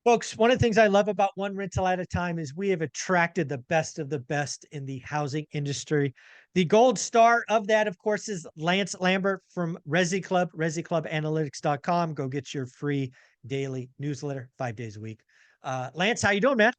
Folks, one of the things I love about One Rental at a Time is we have attracted the best of the best in the housing industry. The gold star of that, of course, is Lance Lambert from Resi Club, ResiClubAnalytics.com. Go get your free daily newsletter 5 days a week. Lance, how you doing, man?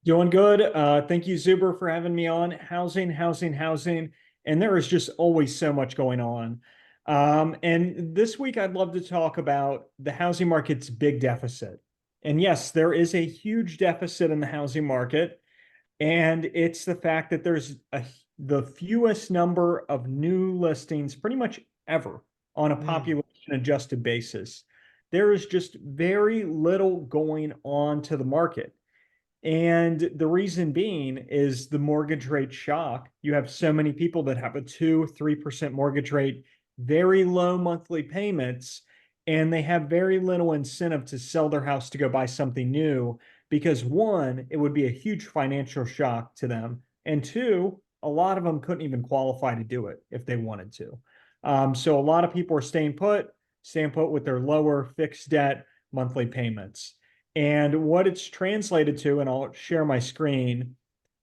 Doing good. Thank you, Zuber, for having me on. Housing, housing, housing. And there is just always so much going on. And this week, I'd love to talk about the housing market's big deficit. And yes, there is a huge deficit in the housing market. And it's the fact that the fewest number of new listings pretty much ever on a Mm, population adjusted basis. There is just very little going on to the market. And the reason being is the mortgage rate shock. You have so many people that have a 2, 3% mortgage rate, very low monthly payments, and they have very little incentive to sell their house to go buy something new because one, it would be a huge financial shock to them. And two, a lot of them couldn't even qualify to do it if they wanted to. So a lot of people are staying put with their lower fixed debt monthly payments. And what it's translated to, and I'll share my screen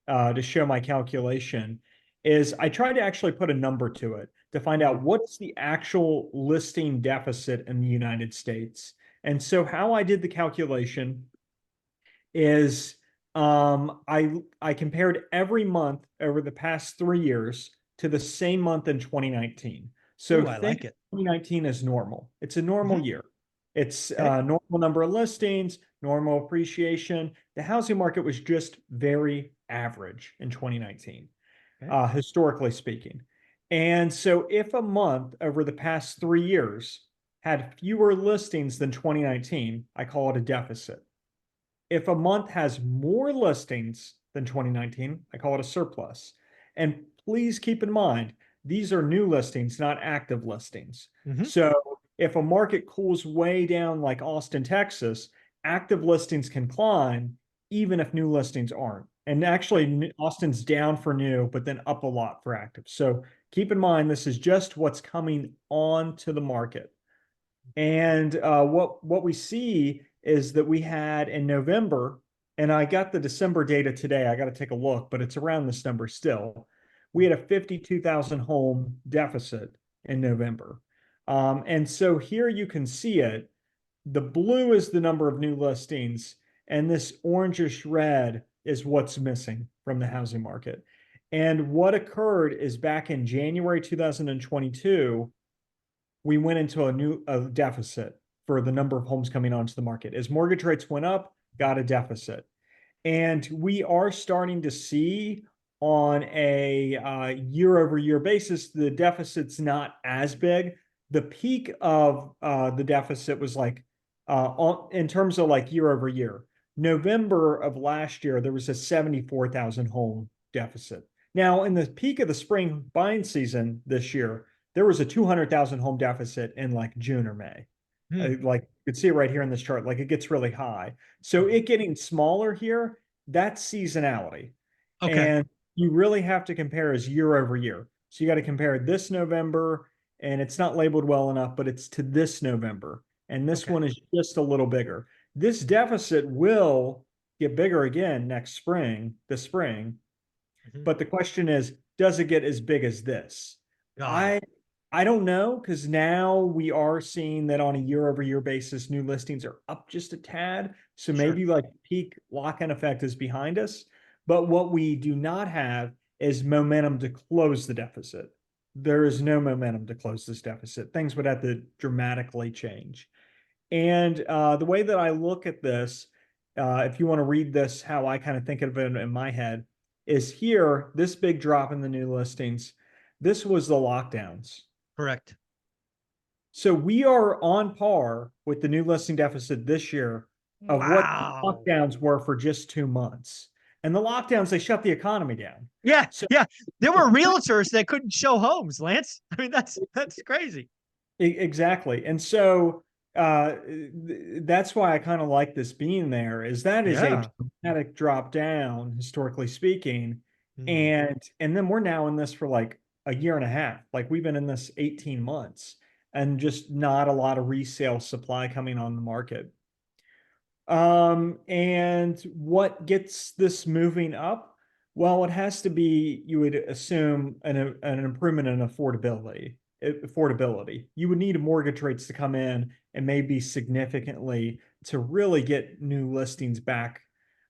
to show my calculation, is I tried to actually put a number to it to find out mm, what's the actual listing deficit in the United States. And so how I did the calculation is I compared every month over the past 3 years to the same month in 2019. So ooh, I think like it. 2019 is normal. It's a normal Mhm. year. It's Okay. a normal number of listings, normal appreciation. The housing market was just very average in 2019, Okay. historically speaking. And so if a month over the past 3 years had fewer listings than 2019, I call it a deficit. If a month has more listings than 2019, I call it a surplus. And please keep in mind, these are new listings, not active listings. Hmm. So if a market cools way down like Austin, Texas, active listings can climb even if new listings aren't. And actually, Austin's down for new, but then up a lot for active. So keep in mind, this is just what's coming on to the market. And what we see is that we had in November, and I got the December data today. I got to take a look, but it's around this number still. We had a 52,000 home deficit in November. And so here you can see it. The blue is the number of new listings, and this orangish red is what's missing from the housing market. And what occurred is back in January 2022, we went into a deficit for the number of homes coming onto the market. As mortgage rates went up, got a deficit. And we are starting to see on a year over year basis, the deficit's not as big. The peak of the deficit was like, in terms of like year over year, November of last year, there was a 74,000 home deficit. Now, in the peak of the spring buying season this year, there was a 200,000 home deficit in like June or May. Hmm. Like you can see it right here in this chart, like it gets really high. So Mhm. it getting smaller here, that's seasonality. Okay. And you really have to compare as year over year. So you got to compare this November, and it's not labeled well enough, but it's to this November. And this Okay. one is just a little bigger. This deficit will get bigger again this spring. Mhm. But the question is, does it get as big as this? Got it. I I don't know because now we are seeing that on a year over year basis, new listings are up just a tad. So Sure. maybe like peak lock-in effect is behind us. But what we do not have is momentum to close the deficit. There is no momentum to close this deficit. Things would have to dramatically change. And the way that I look at this, if you want to read this, how I kind of think of it in my head, is here, this big drop in the new listings. This was the lockdowns. Correct. So we are on par with the new listing deficit this year of what the Wow. lockdowns were for just 2 months. And the lockdowns, they shut the economy down. Yeah, So yeah. There if were you realtors that couldn't show homes, Lance. I mean, that's crazy. Exactly. And so that's why I kind of like this being there is that is a Yeah. dramatic drop down, historically speaking. Hmm. And then we're now in this for like a year and a half. Like we've been in this 18 months and just not a lot of resale supply coming on the market. And what gets this moving up? Well, it has to be, you would assume an improvement in affordability. You would need mortgage rates to come in and maybe significantly to really get new listings back.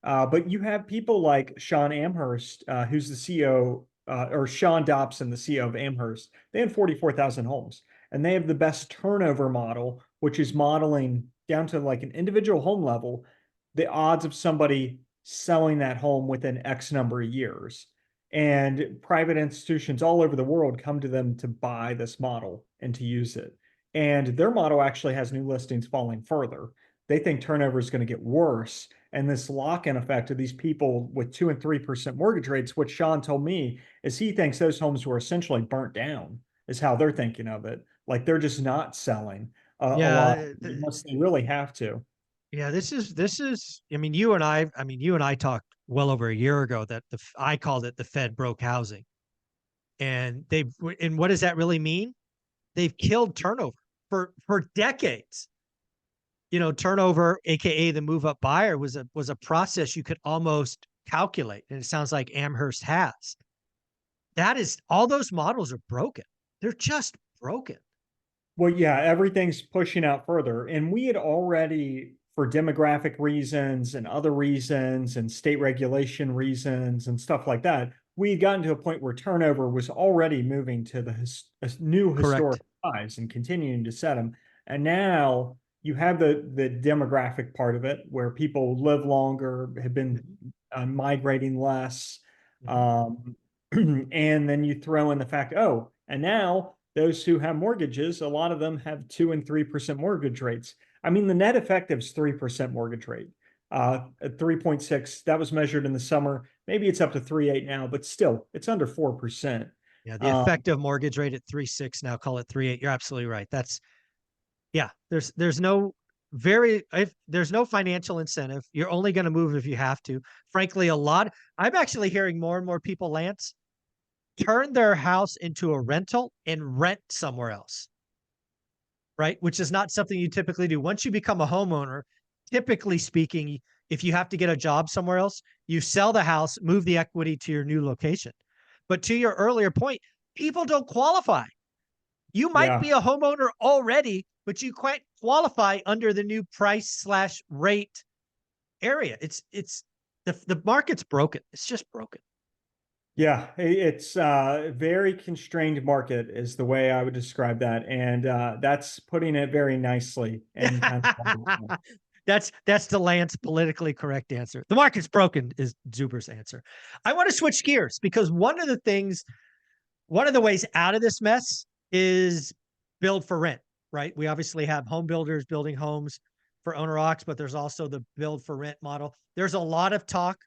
But you have people like Sean Amherst, who's the CEO, or Sean Dobson, the CEO of Amherst. They had 44,000 homes, and they have the best turnover model, which is modeling down to like an individual home level, the odds of somebody selling that home within X number of years. And private institutions all over the world come to them to buy this model and to use it. And their model actually has new listings falling further. They think turnover is going to get worse. And this lock-in effect of these people with 2 and 3% mortgage rates, what Sean told me is he thinks those homes were essentially burnt down, is how they're thinking of it. Like they're just not selling a lot Yeah, unless they really have to. yeah. This is. I mean, you and I. I mean, you and I talked well over a year ago that I called it the Fed broke housing, and they've. And what does that really mean? They've killed turnover for decades. Turnover, aka the move up buyer, was a process you could almost calculate, and it sounds like Amherst has. That is, all those models are broken. They're just broken. Well, yeah, everything's pushing out further. And we had already, for demographic reasons and other reasons and state regulation reasons and stuff like that, we had gotten to a point where turnover was already moving to new historic Correct. highs and continuing to set them. And now you have the demographic part of it where people live longer, have been migrating less. Mhm. Um, and then you throw in the fact, oh, and now those who have mortgages, a lot of them have 2 and 3% mortgage rates. I mean, the net effective is 3% mortgage rate. At 3.6, that was measured in the summer. Maybe it's up to 3.8 now, but still, it's under 4%. Yeah, the Um, effective mortgage rate at 3.6 now, call it 3.8. You're absolutely right. That's yeah. There's no there's no financial incentive. You're only going to move if you have to. Frankly, I'm actually hearing more and more people, Lance, turn their house into a rental and rent somewhere else, right? Which is not something you typically do. Once you become a homeowner, typically speaking, if you have to get a job somewhere else, you sell the house, move the equity to your new location. But to your earlier point, people don't qualify. You might yeah, be a homeowner already, but you can't qualify under the new price slash rate area. It's the market's broken. It's just broken. yeah, it's a very constrained market is the way I would describe that. And that's putting it very nicely and kind of. That's the Lance politically correct answer. The market's broken is Zuber's answer. I want to switch gears because one of the ways out of this mess is build for rent, right? We obviously have home builders building homes for owner ocs, but there's also the build for rent model. There's a lot of talk,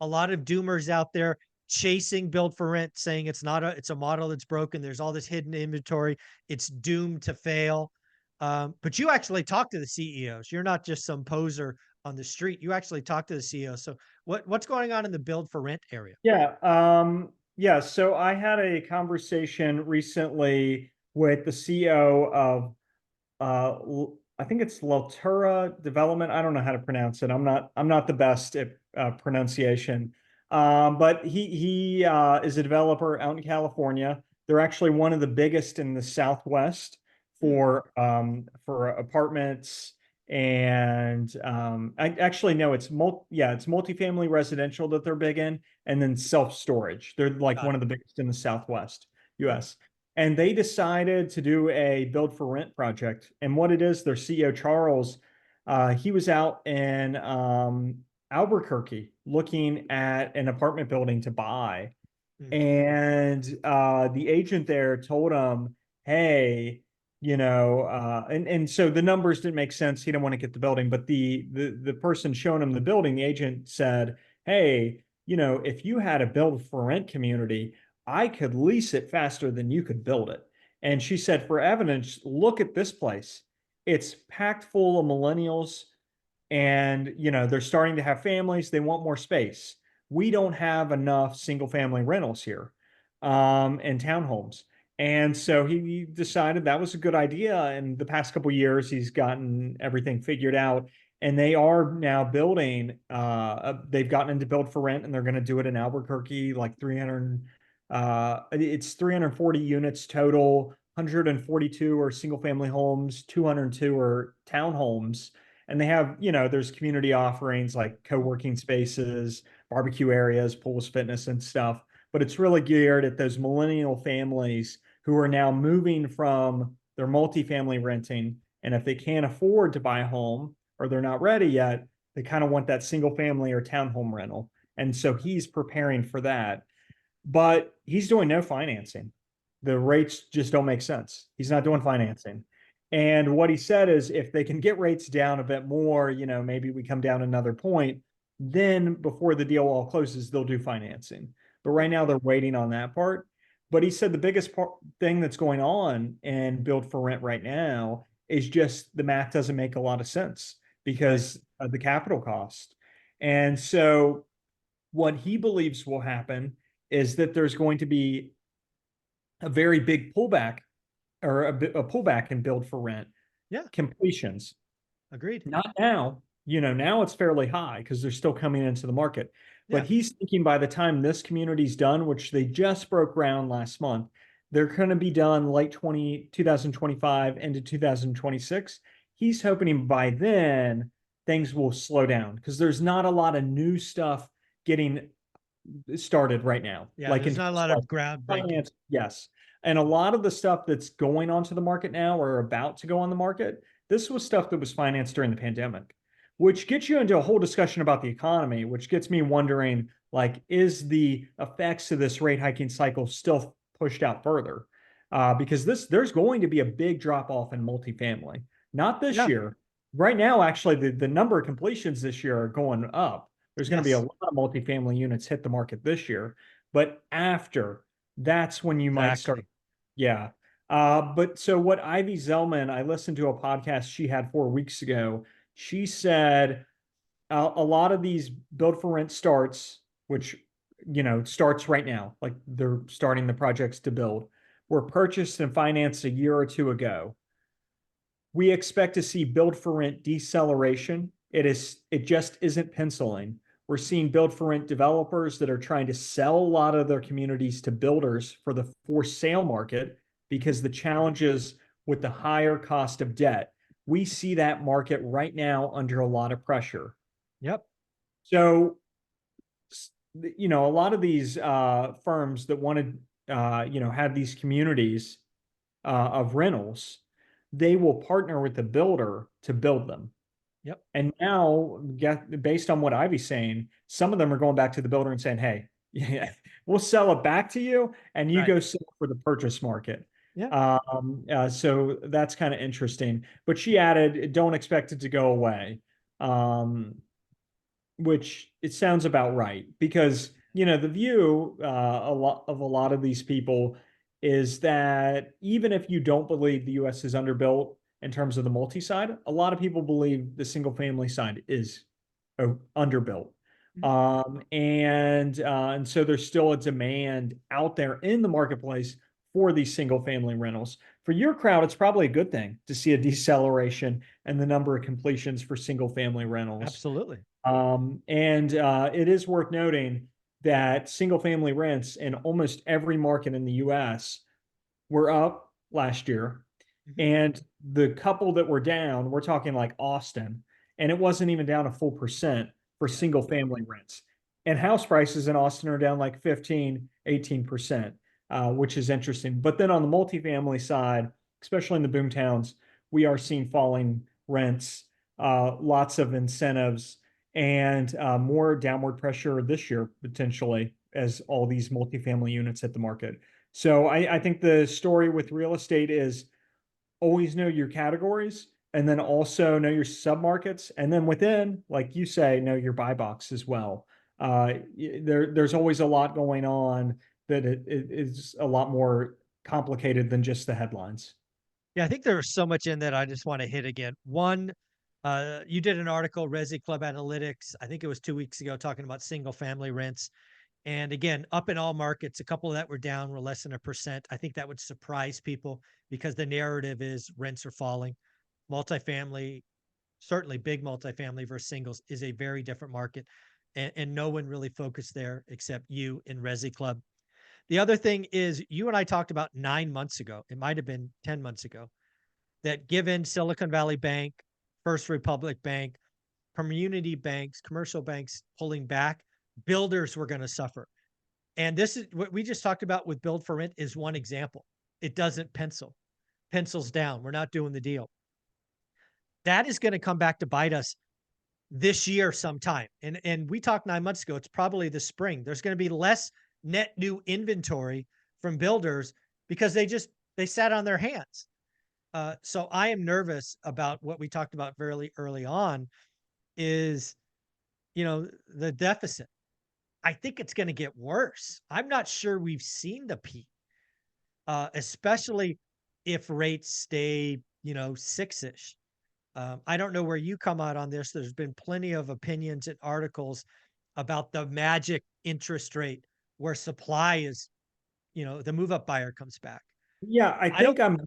a lot of doomers out there chasing build for rent, saying it's a model that's broken. There's all this hidden inventory. It's doomed to fail. But you actually talk to the CEOs. You're not just some poser on the street. You actually talk to the CEOs. So what's going on in the build for rent area? Yeah, yeah. So I had a conversation recently with the CEO of I think it's Lotura Development. I don't know how to pronounce it. I'm not the best at pronunciation. But he is a developer out in California. They're actually one of the biggest in the Southwest Hmm. for apartments and I actually know it's multifamily residential that they're big in, and then self-storage. They're like Got one it. of the biggest in the Southwest Hmm. US. And they decided to do a build for rent project. And what it is, their CEO, Charles, he was out in Albuquerque looking at an apartment building to buy. Hmm. And the agent there told him, hey, and so the numbers didn't make sense. He didn't want to get the building, but the person showing him the building, the agent said, hey, if you had a build for rent community, I could lease it faster than you could build it. And she said, for evidence, look at this place. It's packed full of millennials, and they're starting to have families. They want more space. We don't have enough single family rentals here, and townhomes. And so he decided that was a good idea. And the past couple of years, he's gotten everything figured out. and they are now building. They've gotten into build for rent, and they're going to do it in Albuquerque, like 300. It's 340 units total. 142 are single family homes. 202 are townhomes. And they have, there's community offerings like co-working spaces, barbecue areas, pools, fitness, and stuff. But it's really geared at those millennial families who are now moving from their multifamily renting. And if they can't afford to buy a home or they're not ready yet, they kind of want that single family or townhome rental. And so he's preparing for that. But he's doing no financing. The rates just don't make sense. He's not doing financing. And what he said is if they can get rates down a bit more, maybe we come down another point, then before the deal all closes, they'll do financing. But right now they're waiting on that part. But he said the biggest thing that's going on in build for rent right now is just the math doesn't make a lot of sense because of the capital cost. And so what he believes will happen is that there's going to be a very big pullback or a pullback in build for rent completions. Agreed. Not now, now it's fairly high because they're still coming into the market. But he's thinking by the time this community's done, which they just broke ground last month, they're going to be done late 2025 into 2026. He's hoping by then things will slow down because there's not a lot of new stuff getting started right now. Yeah, like there's in not a lot of groundbreaking. finance, yes. And a lot of the stuff that's going onto the market now or about to go on the market, this was stuff that was financed during the pandemic, which gets you into a whole discussion about the economy, which gets me wondering, like, is the effects of this rate hiking cycle still pushed out further? Because there's going to be a big drop off in multifamily. Not this year. Right now, actually, the number of completions this year are going up. There's going to be a lot of multifamily units hit the market this year, but after, that's when you might start. Yeah. But so what Ivy Zellman, I listened to a podcast she had 4 weeks ago. She said a lot of these build for rent starts, which, starts right now, like they're starting the projects to build, were purchased and financed a year or two ago. We expect to see build for rent deceleration. It just isn't penciling. We're seeing build for rent developers that are trying to sell a lot of their communities to builders for the for sale market because the challenges with the higher cost of debt. We see that market right now under a lot of pressure. Yep. So, a lot of these firms that wanted, have these communities of rentals, they will partner with the builder to build them. Yep. And now, based on what Ivy's saying, some of them are going back to the builder and saying, hey, yeah, we'll sell it back to you and you go sell for the purchase market. Yeah. So that's kind of interesting. But she added, don't expect it to go away, which it sounds about right because, the view a lot of these people is that even if you don't believe the US is underbuilt in terms of the multi side, a lot of people believe the single family side is underbuilt. And so there's still a demand out there in the marketplace for these single family rentals. For your crowd, it's probably a good thing to see a deceleration in the number of completions for single family rentals. Absolutely. It is worth noting that single family rents in almost every market in the US were up last year. And the couple that were down, we're talking like Austin, and it wasn't even down a full percent for single family rents. And house prices in Austin are down like 15, 18%, which is interesting. But then on the multifamily side, especially in the boom towns, we are seeing falling rents, lots of incentives, and more downward pressure this year, potentially, as all these multifamily units hit the market. So I think the story with real estate is always know your categories and then also know your submarkets. And then within, like you say, know your buy box as well. There's always a lot going on that it is a lot more complicated than just the headlines. Yeah, I think there's so much in that I just want to hit again. One, you did an article, Resi Club Analytics, I think it was 2 weeks ago, talking about single family rents. And again, up in all markets, a couple of that were down, were less than 1%. I think that would surprise people because the narrative is rents are falling. Multifamily certainly big multifamily versus singles is a very different market. And no one really focused there except you in Resi Club. The other thing is you and I talked about 9 months ago, it might have been 10 months ago, that given Silicon Valley Bank, First Republic Bank, community banks, commercial banks pulling back, builders were going to suffer. And this is what we just talked about with build for rent is one example. It doesn't pencils down. We're not doing the deal. That is going to come back to bite us this year sometime. And we talked 9 months ago, it's probably the spring. There's going to be less net new inventory from builders because they sat on their hands. So I am nervous about what we talked about very early on is, the deficit. I think it's going to get worse. I'm not sure we've seen the peak, especially if rates stay, 6-ish. I don't know where you come out on this. There's been plenty of opinions and articles about the magic interest rate where supply is, the move up buyer comes back. Yeah, I don't,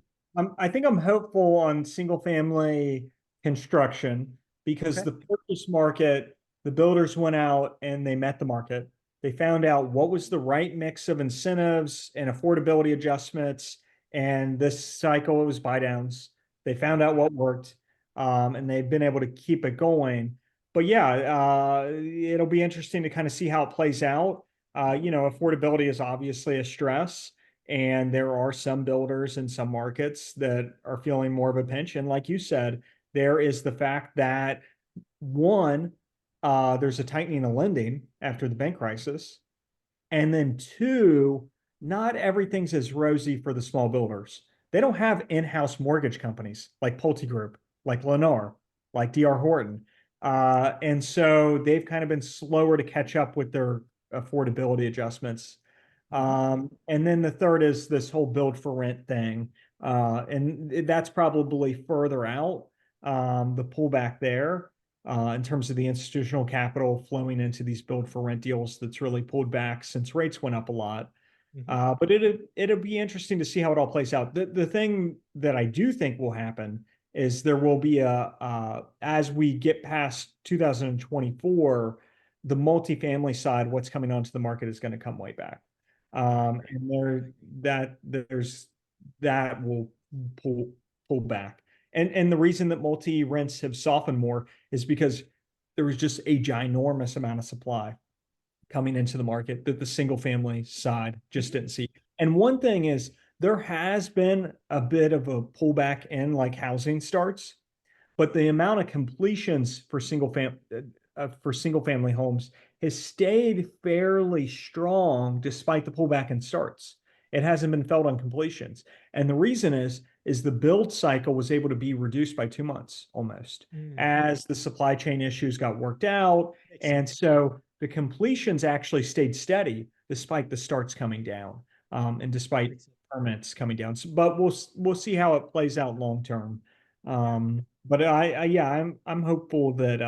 I think I'm hopeful on single family construction because okay. the purchase market, the builders went out and they met the market. They found out what was the right mix of incentives and affordability adjustments. And this cycle, it was buy downs. They found out what worked, and they've been able to keep it going. But yeah, it'll be interesting to kind of see how it plays out. Affordability is obviously a stress. And there are some builders in some markets that are feeling more of a pinch. And like you said, there is the fact that one, there's a tightening of lending after the bank crisis. And then two, not everything's as rosy for the small builders. They don't have in-house mortgage companies like Pulte Group, like Lennar, like DR Horton. And so they've kind of been slower to catch up with their affordability adjustments. Mhm. And then the third is this whole build for rent thing. And that's probably further out, the pullback there, in terms of the institutional capital flowing into these build for rent deals that's really pulled back since rates went up a lot. Mhm. But it'll be interesting to see how it all plays out. The thing that I do think will happen is there will be as we get past 2024, the multifamily side, what's coming onto the market is going to come way back. And there's that will pull pull back. And the reason that multi rents have softened more is because there was just a ginormous amount of supply coming into the market that the single family side just Mhm. didn't see. And one thing is there has been a bit of a pullback in like housing starts, but the amount of completions for single family homes has stayed fairly strong despite the pullback in starts. It hasn't been felt on completions, and the reason is the build cycle was able to be reduced by 2 months almost Mm, as the supply chain issues got worked out, makes and sense. so the completions actually stayed steady despite the starts coming down, and despite Makes sense. permits coming down. But we'll see how it plays out long term. Yeah. But yeah, I'm hopeful that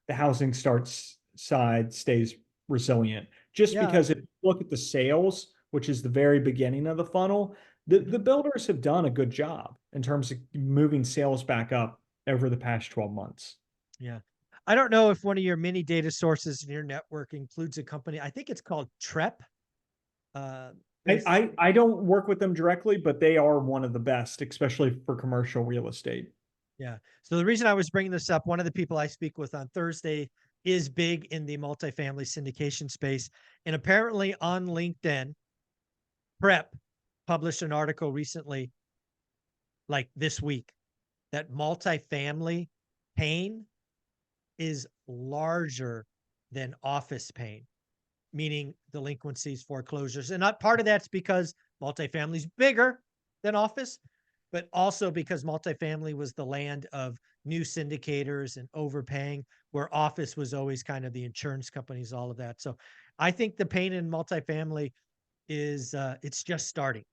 the housing starts side stays resilient. Just Yeah. because if you look at the sales, which is the very beginning of the funnel, the Mhm. builders have done a good job in terms of moving sales back up over the past 12 months. Yeah. I don't know if one of your mini data sources in your network includes a company. I think it's called TREP. Uh, there's I don't work with them directly, but they are one of the best, especially for commercial real estate. Yeah. So the reason I was bringing this up, one of the people I speak with on Thursday is big in the multifamily syndication space. And apparently on LinkedIn, Prep published an article recently, like this week, that multifamily pain is larger than office pain, meaning delinquencies, foreclosures. And not part of that's because multifamily is bigger than office, but also because multifamily was the land of new syndicators and overpaying, where office was always kind of the insurance companies, all of that. So I think the pain in multifamily is it's just starting.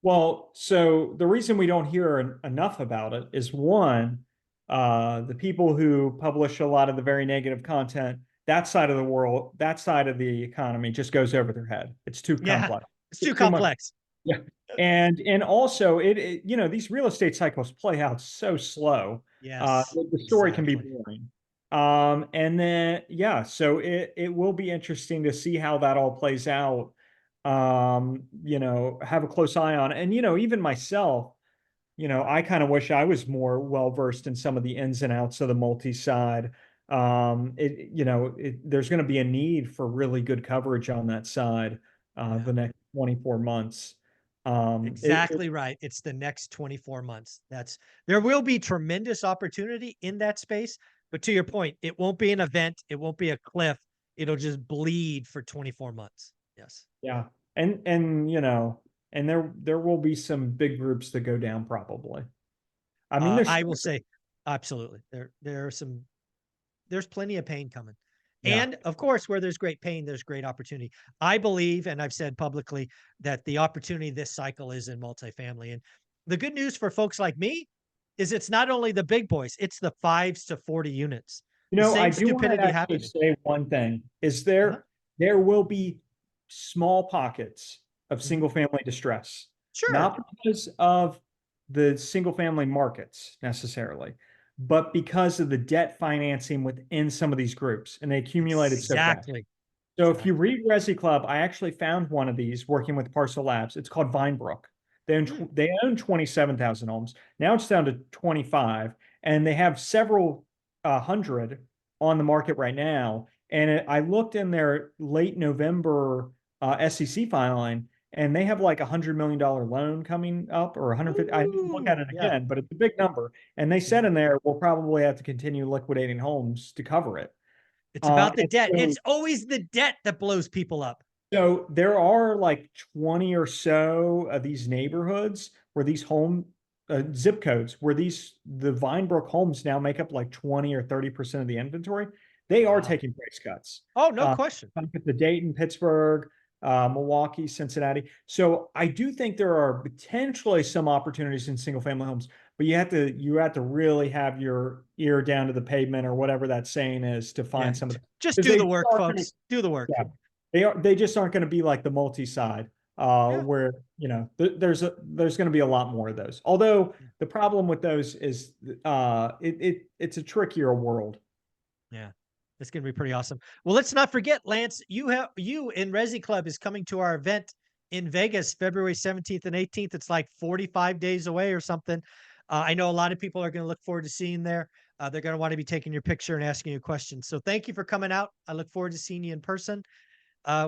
Well, so the reason we don't hear enough about it is one, the people who publish a lot of the very negative content, that side of the world, that side of the economy just goes over their head. It's too Yeah, complex. it's too It's too much. complex. Yeah. And also you know, these real estate cycles play out so slow. Yes, The story can be exactly. boring. And then yeah, so it will be interesting to see how that all plays out. You know, have a close eye on it. And you know, even myself, you know, I kind of wish I was more well versed in some of the ins and outs of the multi side. You know, there's going to be a need for really good coverage on that side Yeah. the next 24 months. Exactly right. It's the next 24 months. There will be tremendous opportunity in that space, but to your point, it won't be an event, it won't be a cliff. It'll just bleed for 24 months. Yes. Yeah, and you know, and there will be some big groups that go down probably. I mean, there's I will say absolutely. There's plenty of pain coming. yeah. And of course, where there's great pain, there's great opportunity. I believe, and I've said publicly, that the opportunity this cycle is in multifamily. And the good news for folks like me is it's not only the big boys, it's the 5s to 40 units. You The know, I same do want to stupidity actually happening. say one thing is Uh-huh. there will be small pockets of Mhm. single family distress, Sure. not because of the single family markets necessarily, but because of the debt financing within some of these groups, and they accumulated so fast. Exactly. So if you Exactly. read Resi Club, I actually found one of these working with Parcel Labs. It's called Vinebrook. Hmm. They own 27,000 homes. Now it's down to 25, and they have several hundred on the market right now. And I looked in their late November SEC filing, and they have like $100 million loan coming up, or 150. I didn't look at Ooh, it yeah. again, but it's a big number. And they said Mhm. in there, we'll probably have to continue liquidating homes to cover it. It's about the And debt. so It's always the debt that blows people up. so there are like 20 or so of these neighborhoods where these home zip codes where the Vinebrook homes now make up like 20 or 30% of the inventory. They are Wow. taking price cuts. Oh, no Uh, question. Up at the Dayton, Pittsburgh, Milwaukee, Cincinnati. So I do think there are potentially some opportunities in single family homes, but you have to really have your ear down to the pavement or whatever that saying is to Yeah. find some of them. Just Because do they the just work, aren't going to folks. Do the work. yeah, they just aren't going to be like the multi side, Yeah. where you know there's going to be a lot more of those. Although Yeah. the problem with those is it's a trickier world. Yeah. It's gonna be pretty awesome. Well, let's not forget, Lance, you in Resi Club is coming to our event in Vegas, February 17th and 18th. It's like 45 days away or something. I know a lot of people are going to look forward to seeing there. They're going to want to be taking your picture and asking you questions. So thank you for coming out. I look forward to seeing you in person.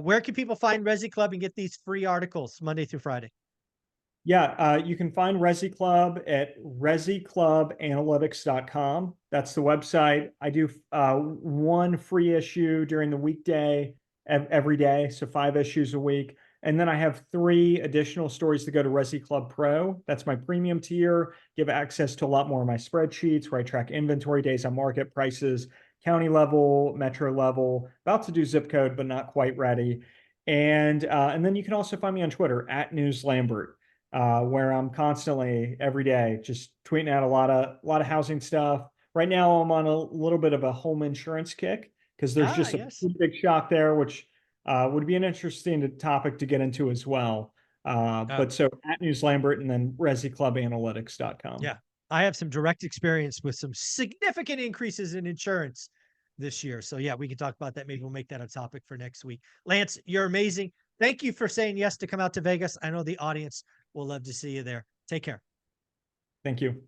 Where can people find Resi Club and get these free articles Monday through Friday? Yeah, you can find Resi Club at resiclubanalytics.com. That's the website. I do one free issue during the weekday every day, so 5 issues a week. And then I have 3 additional stories to go to Resi Club Pro. That's my premium tier. Give access to a lot more of my spreadsheets where I track inventory days on market prices, county level, metro level, about to do zip code, but not quite ready. And then you can also find me on Twitter at NewsLambert, where I'm constantly every day just tweeting out a lot of housing stuff. Right now, I'm on a little bit of a home insurance kick because there's Ah, just a yes. pretty big shock there, which would be an interesting topic to get into as well. Uh, But so at News Lambert and then ResiClubAnalytics.com. yeah. I have some direct experience with some significant increases in insurance this year. So yeah, we can talk about that. Maybe we'll make that a topic for next week. Lance, you're amazing. Thank you for saying yes to come out to Vegas. I know the audience will love to see you there. Take care. Thank you.